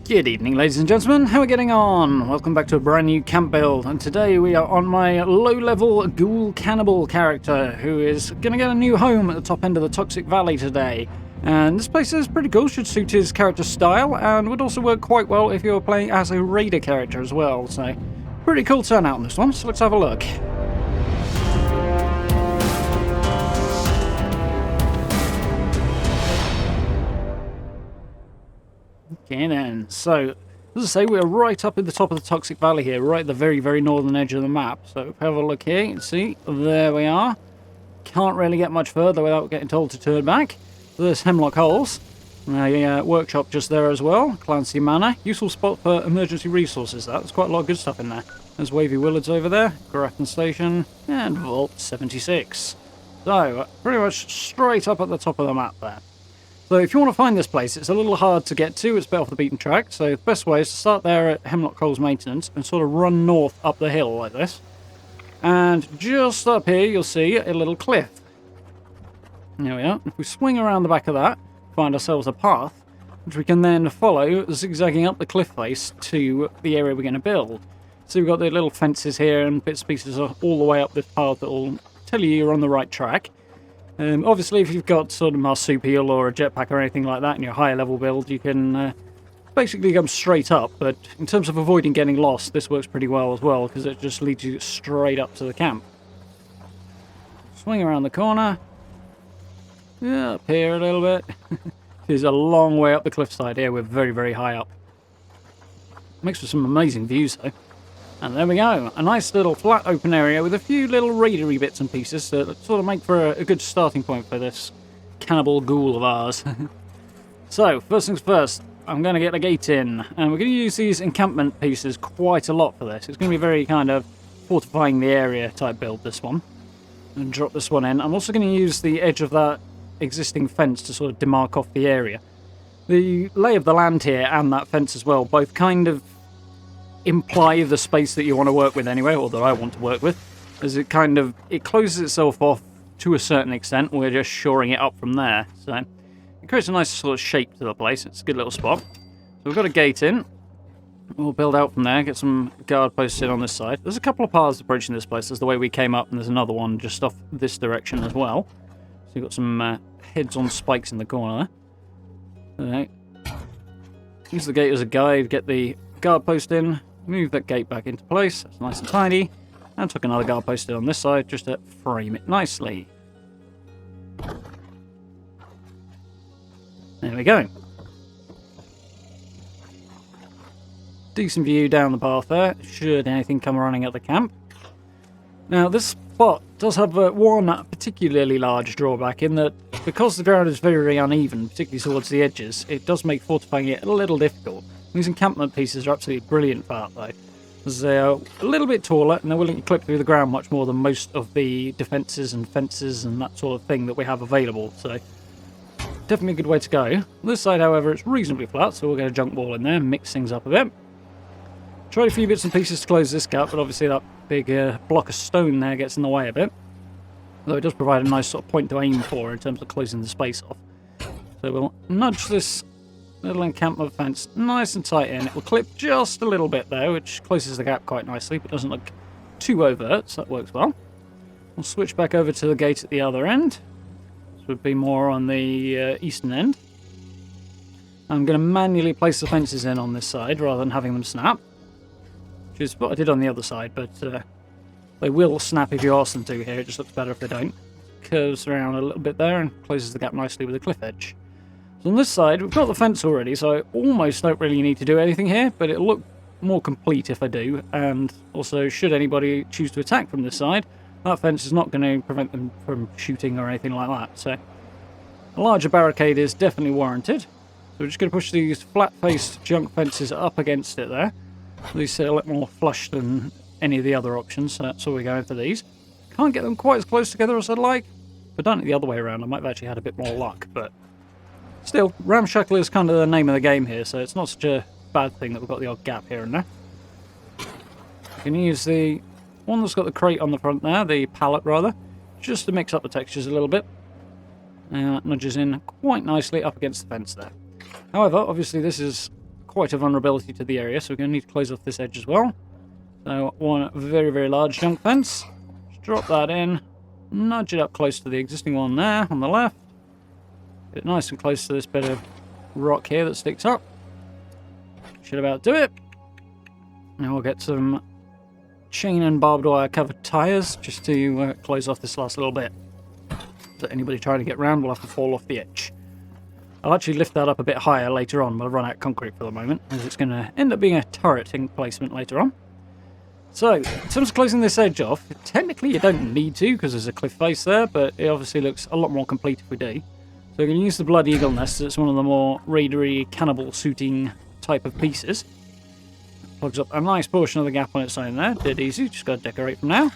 Good evening, ladies and gentlemen. How are we getting on? Welcome back to a brand new camp build, and today we are on my low-level ghoul cannibal character who is going to get a new home at the top end of the Toxic Valley today. And this place is pretty cool, should suit his character style, and would also work quite well if you were playing as a raider character as well. So, pretty cool turnout on this one, so let's have a look. Okay then, so as I say, we're right up at the top of the Toxic Valley here, right at the very, very northern edge of the map. So if we have a look here, you can see, there we are. Can't really get much further without getting told to turn back. There's Hemlock Holes, a workshop just there as well, Clancy Manor. Useful spot for emergency resources, there's quite a lot of good stuff in there. There's Wavy Willards over there, Grafton Station, and Vault 76. So, pretty much straight up at the top of the map there. So if you want to find this place, it's a little hard to get to, it's a bit off the beaten track, so the best way is to start there at Hemlock Holes Maintenance and sort of run north up the hill like this. And just up here you'll see a little cliff. There we are. If we swing around the back of that, find ourselves a path, which we can then follow, zigzagging up the cliff face to the area we're going to build. So we've got the little fences here and bits and pieces all the way up this path that will tell you you're on the right track. Obviously, if you've got sort of marsupial or a jetpack or anything like that in your higher level build, you can basically come straight up. But in terms of avoiding getting lost, this works pretty well as well, because it just leads you straight up to the camp. Swing around the corner. Yeah, up here a little bit. There's a long way up the cliffside here. We're very, very high up. Makes for some amazing views, though. And there we go, a nice little flat open area with a few little raidery bits and pieces that sort of make for a good starting point for this cannibal ghoul of ours. So, first things first, I'm going to get the gate in, and we're going to use these encampment pieces quite a lot for this. It's going to be very kind of fortifying the area type build, this one. And drop this one in. I'm also going to use the edge of that existing fence to sort of demark off the area. The lay of the land here and that fence as well, both kind of imply the space that you want to work with anyway, or that I want to work with, as it closes itself off to a certain extent. We're just shoring it up from there, so it creates a nice sort of shape to the place. It's a good little spot. So we've got a gate in. We'll build out from there, get some guard posts in on this side. There's a couple of paths approaching this place. There's the way we came up, and there's another one just off this direction as well. So you've got some heads on spikes in the corner there. Alright. Use the gate as a guide, get the guard post in. Move that gate back into place, that's nice and tidy, and took another guard post in on this side just to frame it nicely. There we go. Decent view down the path there, should anything come running at the camp. Now this spot does have one particularly large drawback in that because the ground is very, very uneven, particularly towards the edges, it does make fortifying it a little difficult. These encampment pieces are absolutely brilliant for that, though, as they are a little bit taller and they're willing to clip through the ground much more than most of the defences and fences and that sort of thing that we have available, so definitely a good way to go. This side, however, it's reasonably flat, so we'll get a junk wall in there, mix things up a bit. Tried a few bits and pieces to close this gap, but obviously that big block of stone there gets in the way a bit, although it does provide a nice sort of point to aim for in terms of closing the space off. So we'll nudge this little encampment fence nice and tight in. It will clip just a little bit there, which closes the gap quite nicely, but doesn't look too overt, so that works well. We'll switch back over to the gate at the other end. This would be more on the eastern end. I'm going to manually place the fences in on this side rather than having them snap, which is what I did on the other side, but they will snap if you ask them to here. It just looks better if they don't. Curves around a little bit there and closes the gap nicely with a cliff edge. So on this side, we've got the fence already, so I almost don't really need to do anything here, but it'll look more complete if I do, and also should anybody choose to attack from this side, that fence is not going to prevent them from shooting or anything like that, so a larger barricade is definitely warranted. So we're just going to push these flat-faced junk fences up against it there. These sit a lot more flush than any of the other options, so that's all we're going for these. Can't get them quite as close together as I'd like. If I'd done it the other way around, I might have actually had a bit more luck, but still, ramshackle is kind of the name of the game here, so it's not such a bad thing that we've got the odd gap here and there. You can use the one that's got the crate on the front there, the pallet rather, just to mix up the textures a little bit. And that nudges in quite nicely up against the fence there. However, obviously this is quite a vulnerability to the area, so we're going to need to close off this edge as well. So one very, very large junk fence. Just drop that in, nudge it up close to the existing one there on the left. Get it nice and close to this bit of rock here that sticks up. Should about do it. Now we'll get some chain and barbed wire covered tyres just to close off this last little bit. So anybody trying to get round will have to fall off the edge. I'll actually lift that up a bit higher later on, but I'll run out of concrete for the moment, as it's going to end up being a turret placement later on. So, in terms of closing this edge off, technically you don't need to, because there's a cliff face there, but it obviously looks a lot more complete if we do. So we're going to use the Blood Eagle nest, it's one of the more raidery, cannibal suiting type of pieces. Plugs up a nice portion of the gap on its own there, dead easy, just got to decorate from now.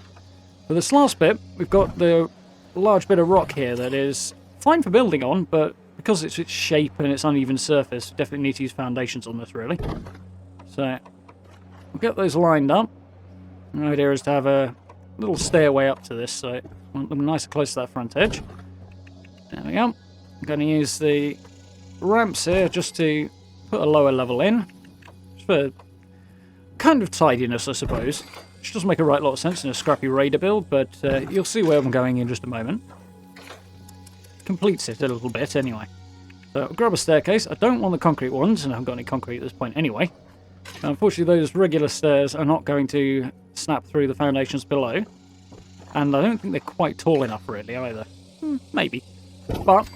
For this last bit, we've got the large bit of rock here that is fine for building on, but because it's its shape and its uneven surface, we definitely need to use foundations on this, really. So, we'll get those lined up. The idea is to have a little stairway up to this, so I want them nice and close to that front edge. There we go. I'm going to use the ramps here just to put a lower level in. Just for kind of tidiness, I suppose. Which doesn't make a right lot of sense in a scrappy raider build, but you'll see where I'm going in just a moment. Completes it a little bit anyway. So I'll grab a staircase. I don't want the concrete ones, and I haven't got any concrete at this point anyway. Now, unfortunately, those regular stairs are not going to snap through the foundations below. And I don't think they're quite tall enough, really, either. Maybe. But,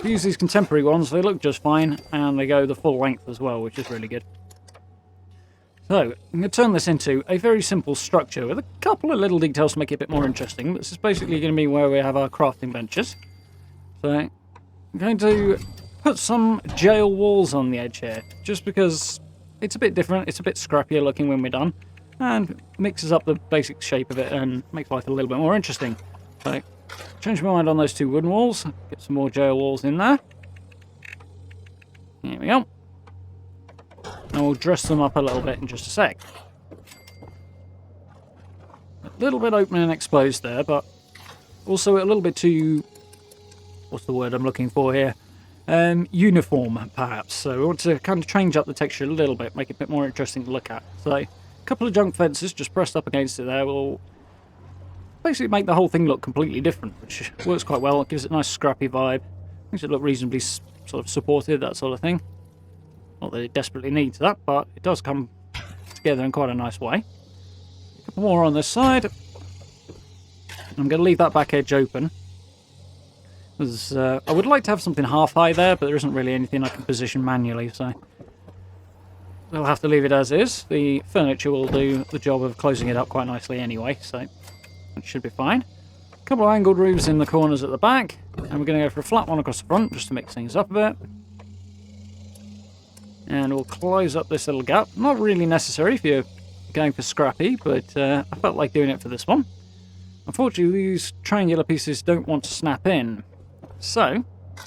if you use these contemporary ones, they look just fine, and they go the full length as well, which is really good. So, I'm going to turn this into a very simple structure with a couple of little details to make it a bit more interesting. This is basically going to be where we have our crafting benches. So, I'm going to put some jail walls on the edge here, just because it's a bit different, it's a bit scrappier looking when we're done, and mixes up the basic shape of it and makes life a little bit more interesting. So, change my mind on those two wooden walls, get some more jail walls in there. Here we go. And we'll dress them up a little bit in just a sec. A little bit open and exposed there, but also a little bit too... what's the word I'm looking for here? Uniform, perhaps. So we want to kind of change up the texture a little bit, make it a bit more interesting to look at. So a couple of junk fences just pressed up against it there will basically make the whole thing look completely different, which works quite well. It gives it a nice scrappy vibe. Makes it look reasonably sort of supported, that sort of thing. Not that it desperately needs that, but it does come together in quite a nice way. A couple more on this side. I'm going to leave that back edge open. Because, I would like to have something half high there, but there isn't really anything I can position manually, so we'll have to leave it as is. The furniture will do the job of closing it up quite nicely anyway, so it should be fine. A couple of angled roofs in the corners at the back, and we're going to go for a flat one across the front just to mix things up a bit. And we'll close up this little gap. Not really necessary if you're going for scrappy, but I felt like doing it for this one. Unfortunately, these triangular pieces don't want to snap in. So, to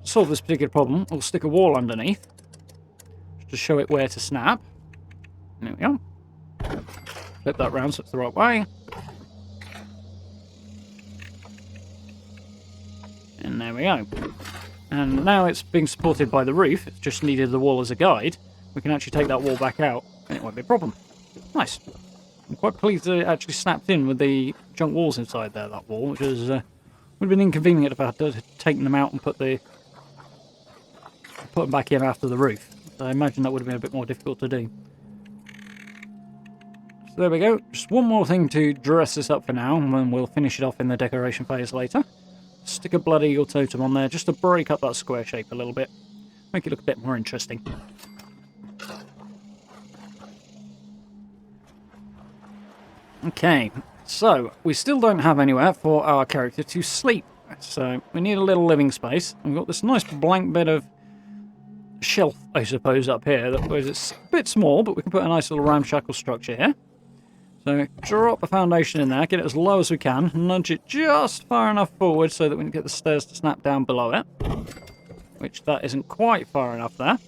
solve this particular problem, we'll stick a wall underneath to show it where to snap. There we go. Flip that round so it's the right way. And there we go. And now it's being supported by the roof, it's just needed the wall as a guide. We can actually take that wall back out, and it won't be a problem. Nice. I'm quite pleased that it actually snapped in with the junk walls inside there, that wall, which was, would have been inconvenient if I had taken them out and put them back in after the roof. So I imagine that would have been a bit more difficult to do. So there we go. Just one more thing to dress this up for now, and then we'll finish it off in the decoration phase later. Stick a Blood Eagle totem on there just to break up that square shape a little bit. Make it look a bit more interesting. Okay, so we still don't have anywhere for our character to sleep. So we need a little living space. We've got this nice blank bit of shelf, I suppose, up here. That it's a bit small, but we can put a nice little ramshackle structure here. So drop a foundation in there, get it as low as we can, nudge it just far enough forward so that we can get the stairs to snap down below it. Which that isn't quite far enough there.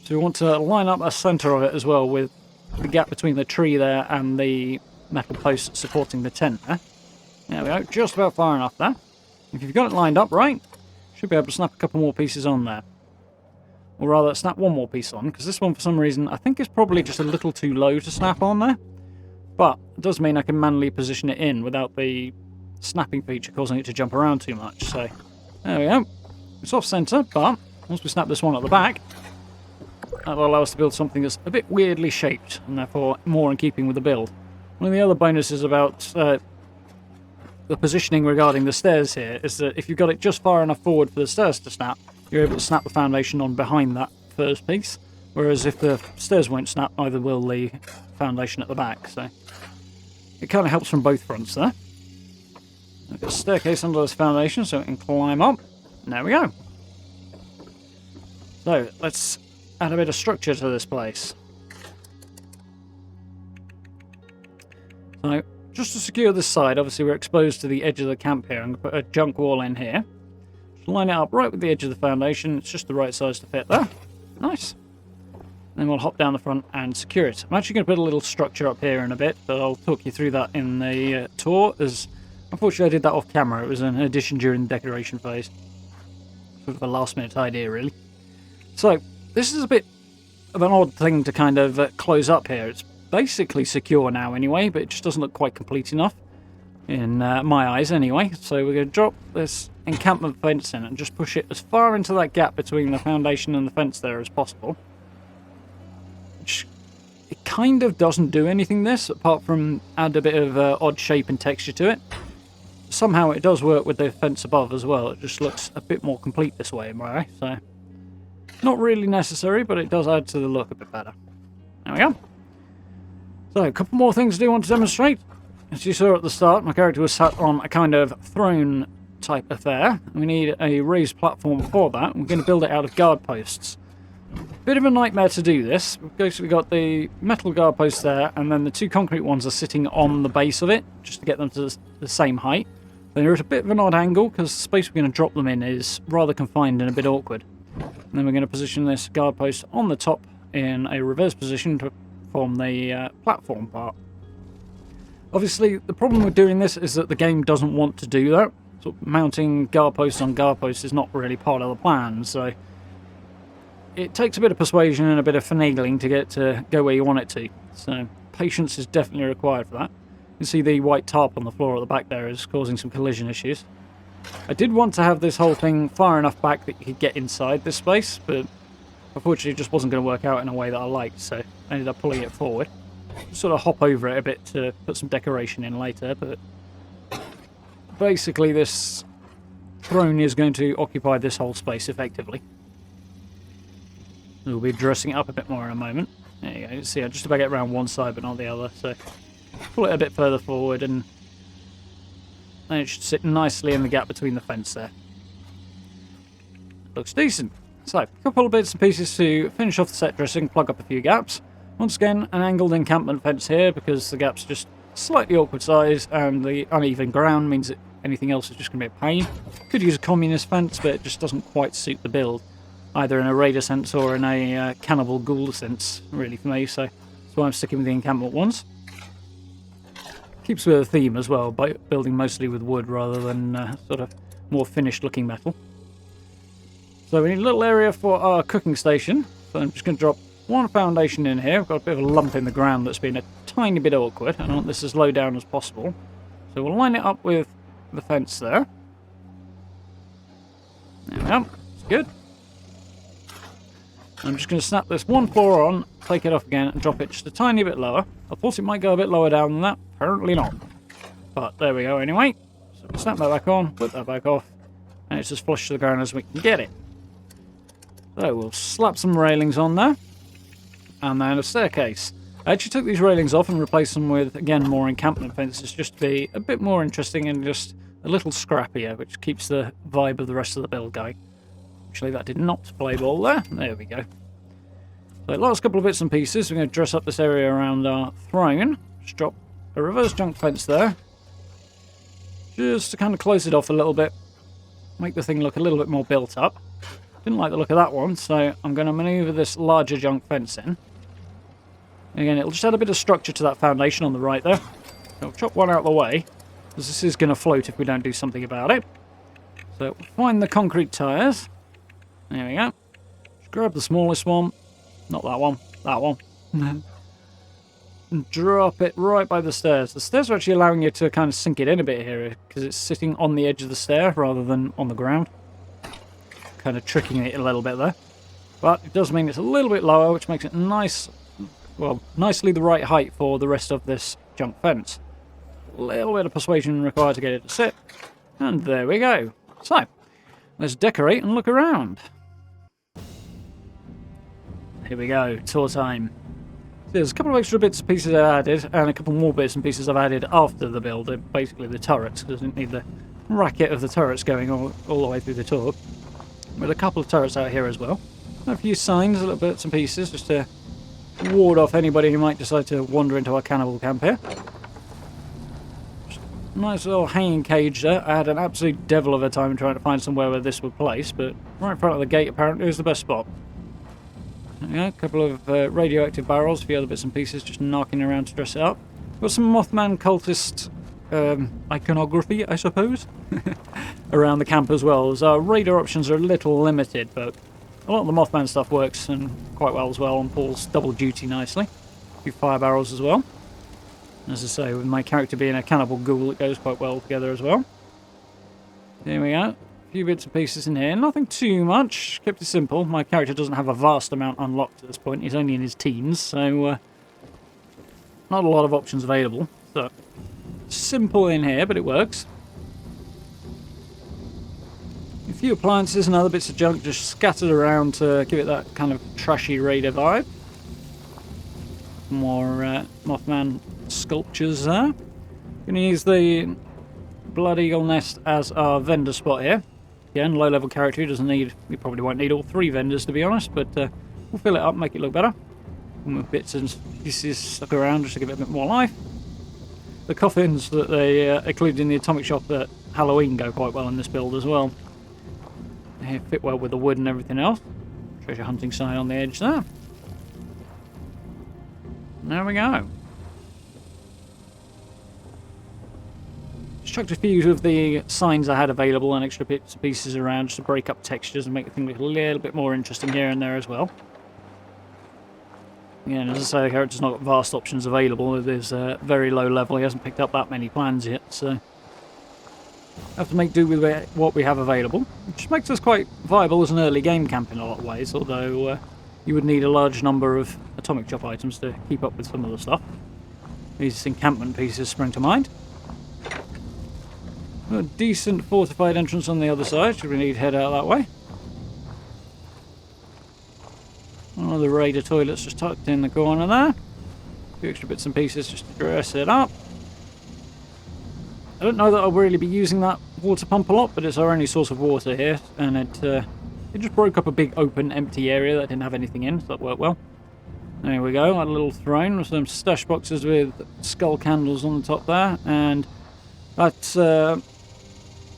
So we want to line up a centre of it as well with the gap between the tree there and the metal post supporting the tent there. There we go, just about far enough there. If you've got it lined up right, should be able to snap a couple more pieces on there. Or rather, snap one more piece on, because this one, for some reason, I think is probably just a little too low to snap on there. But it does mean I can manually position it in without the snapping feature causing it to jump around too much. So, there we go. It's off-center, but once we snap this one at the back, that'll allow us to build something that's a bit weirdly shaped, and therefore more in keeping with the build. One of the other bonuses about the positioning regarding the stairs here is that if you've got it just far enough forward for the stairs to snap, you're able to snap the foundation on behind that first piece. Whereas if the stairs won't snap, neither will the foundation at the back. So it kind of helps from both fronts there. We've got a staircase under this foundation so it can climb up. And there we go. So let's add a bit of structure to this place. So just to secure this side, obviously we're exposed to the edge of the camp here. I'm going to put a junk wall in here. Just line it up right with the edge of the foundation. It's just the right size to fit there. Nice. Then we'll hop down the front and secure it. I'm actually going to put a little structure up here in a bit, but I'll talk you through that in the tour, as unfortunately I did that off camera. It was an addition during the decoration phase. Sort of a last minute idea, really. So, this is a bit of an odd thing to kind of close up here. It's basically secure now anyway, but it just doesn't look quite complete enough, in my eyes anyway. So we're going to drop this encampment fence in and just push it as far into that gap between the foundation and the fence there as possible. Which, it kind of doesn't do anything this, apart from add a bit of odd shape and texture to it. Somehow it does work with the fence above as well. It just looks a bit more complete this way in my eye. So, not really necessary, but it does add to the look a bit better. There we go. So, a couple more things I do want to demonstrate. As you saw at the start, my character was sat on a kind of throne type affair. We need a raised platform for that. We're going to build it out of guard posts. Bit of a nightmare to do this. We've basically got the metal guard posts there, and then the two concrete ones are sitting on the base of it, just to get them to the same height. They're at a bit of an odd angle, because the space we're going to drop them in is rather confined and a bit awkward. And then we're going to position this guard post on the top in a reverse position to form the platform part. Obviously, the problem with doing this is that the game doesn't want to do that. So mounting guard posts on guard posts is not really part of the plan, so it takes a bit of persuasion and a bit of finagling to get it to go where you want it to. So patience is definitely required for that. You can see the white tarp on the floor at the back there is causing some collision issues. I did want to have this whole thing far enough back that you could get inside this space, but unfortunately it just wasn't going to work out in a way that I liked, so I ended up pulling it forward. Sort of hop over it a bit to put some decoration in later, but basically this throne is going to occupy this whole space effectively. We'll be dressing it up a bit more in a moment. There you go. You see, I just about get around one side but not the other, so pull it a bit further forward and then it should sit nicely in the gap between the fence there. Looks decent. So, a couple of bits and pieces to finish off the set dressing, plug up a few gaps. Once again, an angled encampment fence here because the gap's just slightly awkward size and the uneven ground means that anything else is just going to be a pain. Could use a communist fence, but it just doesn't quite suit the build, either in a raider sense or in a cannibal ghoul sense, really, for me, so that's why I'm sticking with the encampment ones. Keeps with the theme as well, by building mostly with wood rather than sort of more finished looking metal. So we need a little area for our cooking station, so I'm just going to drop one foundation in here. We've got a bit of a lump in the ground that's been a tiny bit awkward. I want this as low down as possible. So we'll line it up with the fence there. There we go. That's good. I'm just going to snap this one floor on, take it off again, and drop it just a tiny bit lower. I thought it might go a bit lower down than that. Apparently not. But there we go anyway. So we'll snap that back on, put that back off, and it's as flush to the ground as we can get it. So we'll slap some railings on there. And then a staircase. I actually took these railings off and replaced them with, again, more encampment fences just to be a bit more interesting and just a little scrappier, which keeps the vibe of the rest of the build going. Actually, that did not play ball there. There we go. So, last couple of bits and pieces. We're going to dress up this area around our throne. Just drop a reverse junk fence there. Just to kind of close it off a little bit. Make the thing look a little bit more built up. Didn't like the look of that one, so I'm going to manoeuvre this larger junk fence in. Again, it'll just add a bit of structure to that foundation on the right there. So I'll chop one out of the way, because this is going to float if we don't do something about it. So find the concrete tyres. There we go. Grab the smallest one. Not that one. That one. And drop it right by the stairs. The stairs are actually allowing you to kind of sink it in a bit here because it's sitting on the edge of the stair rather than on the ground. Kind of tricking it a little bit there. But it does mean it's a little bit lower, which makes it nice, well, nicely the right height for the rest of this junk fence. A little bit of persuasion required to get it to sit. And there we go. So, let's decorate and look around. Here we go, tour time. There's a couple of extra bits and pieces I added, and a couple more bits and pieces I've added after the build, basically the turrets, because I didn't need the racket of the turrets going all the way through the tour. With a couple of turrets out here as well. A few signs, little bits and pieces, just to ward off anybody who might decide to wander into our cannibal camp here. Nice little hanging cage there. I had an absolute devil of a time trying to find somewhere where this would place, but right in front of the gate apparently is the best spot. Yeah, a couple of radioactive barrels, a few other bits and pieces just knocking around to dress it up. Got some Mothman cultist iconography, I suppose, around the camp as well. As our radar options are a little limited, but a lot of the Mothman stuff works and quite well as well and pulls double duty nicely. A few fire barrels as well. As I say, with my character being a cannibal ghoul, it goes quite well together as well. There we go. A few bits and pieces in here. Nothing too much. Kept it simple. My character doesn't have a vast amount unlocked at this point. He's only in his teens, so not a lot of options available. So simple in here, but it works. A few appliances and other bits of junk just scattered around to give it that kind of trashy raider vibe. More Mothman sculptures there. Going to use the Blood Eagle nest as our vendor spot here. Again, low level character doesn't need, we probably won't need all three vendors to be honest, but we'll fill it up, make it look better. And with bits and pieces stuck around just to give it a bit more life. The coffins that they included in the atomic shop at Halloween go quite well in this build as well. They fit well with the wood and everything else. Treasure hunting sign on the edge there. There we go. Just chucked a few of the signs I had available and extra bits and pieces around just to break up textures and make the thing look a little bit more interesting here and there as well. Again, as I say, the character's not got vast options available. It is very low level. He hasn't picked up that many plans yet, so have to make do with what we have available, which makes us quite viable as an early game camp in a lot of ways, although you would need a large number of atomic chop items to keep up with some of the stuff. These encampment pieces spring to mind. A decent fortified entrance on the other side, should we need to head out that way. One of the raider toilets just tucked in the corner there. A few extra bits and pieces just to dress it up. I don't know that I'll really be using that water pump a lot, but it's our only source of water here, and it just broke up a big open empty area that didn't have anything in, so that worked well. There we go, a little throne with some stash boxes with skull candles on the top there, and that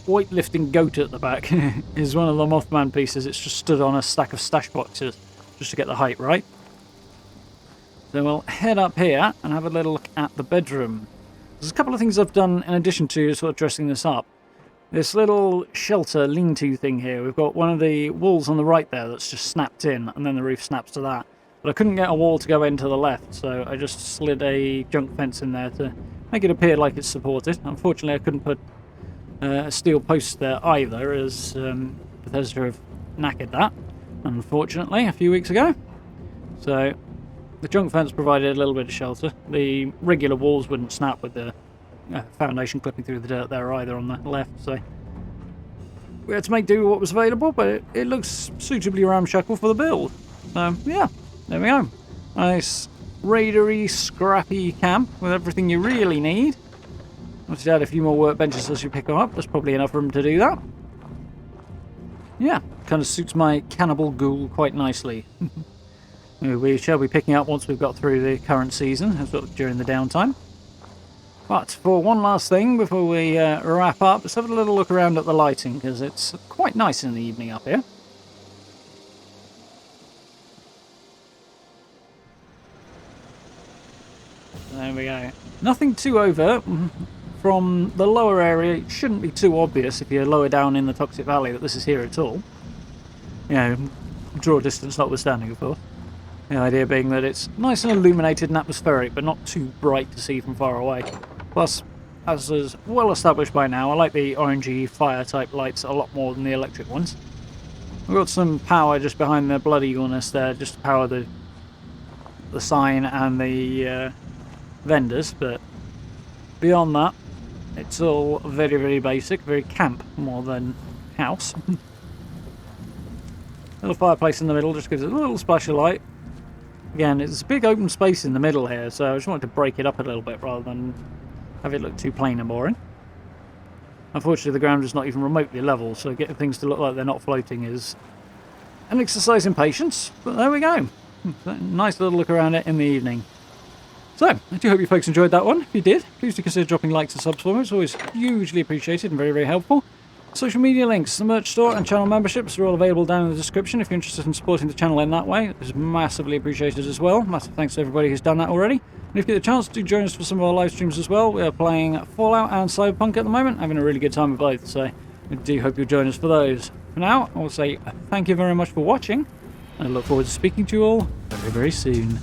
weightlifting goat at the back is one of the Mothman pieces. It's just stood on a stack of stash boxes just to get the height right. So we'll head up here and have a little look at the bedroom. There's a couple of things I've done in addition to sort of dressing this up. This little shelter lean-to thing here, we've got one of the walls on the right there that's just snapped in, and then the roof snaps to that. But I couldn't get a wall to go in to the left, so I just slid a junk fence in there to make it appear like it's supported. Unfortunately, I couldn't put a steel post there either, as Bethesda have knackered that, unfortunately, a few weeks ago. So the junk fence provided a little bit of shelter. The regular walls wouldn't snap with the foundation clipping through the dirt there either on the left, so we had to make do with what was available, but it looks suitably ramshackle for the build. So yeah, there we go. Nice raidery, scrappy camp with everything you really need. Once you add a few more workbenches as you pick them up, there's probably enough room to do that. Yeah, kind of suits my cannibal ghoul quite nicely. We shall be picking up once we've got through the current season, sort of during the downtime. But for one last thing before we wrap up, let's have a little look around at the lighting, because it's quite nice in the evening up here. There we go. Nothing too overt. From the lower area, it shouldn't be too obvious if you're lower down in the Toxic Valley that this is here at all. You know, draw distance notwithstanding, of course. The idea being that it's nice and illuminated and atmospheric, but not too bright to see from far away. Plus, as is well established by now, I like the orangey fire-type lights a lot more than the electric ones. We've got some power just behind the blood eagleness there, just to power the sign and the vendors, but beyond that, it's all very, very basic, very camp more than house. Little fireplace in the middle just gives it a little splash of light. Again, it's a big open space in the middle here, so I just wanted to break it up a little bit rather than have it look too plain and boring. Unfortunately, the ground is not even remotely level, so getting things to look like they're not floating is an exercise in patience, but there we go. Nice little look around it in the evening. So, I do hope you folks enjoyed that one. If you did, please do consider dropping likes and subs for me. It's always hugely appreciated and very, very helpful. Social media links, the merch store and channel memberships are all available down in the description if you're interested in supporting the channel in that way. It's massively appreciated as well. Massive thanks to everybody who's done that already. And if you get the chance, do join us for some of our live streams as well. We are playing Fallout and Cyberpunk at the moment, having a really good time with both, so I do hope you'll join us for those. For now, I will say thank you very much for watching, and I look forward to speaking to you all very, very soon.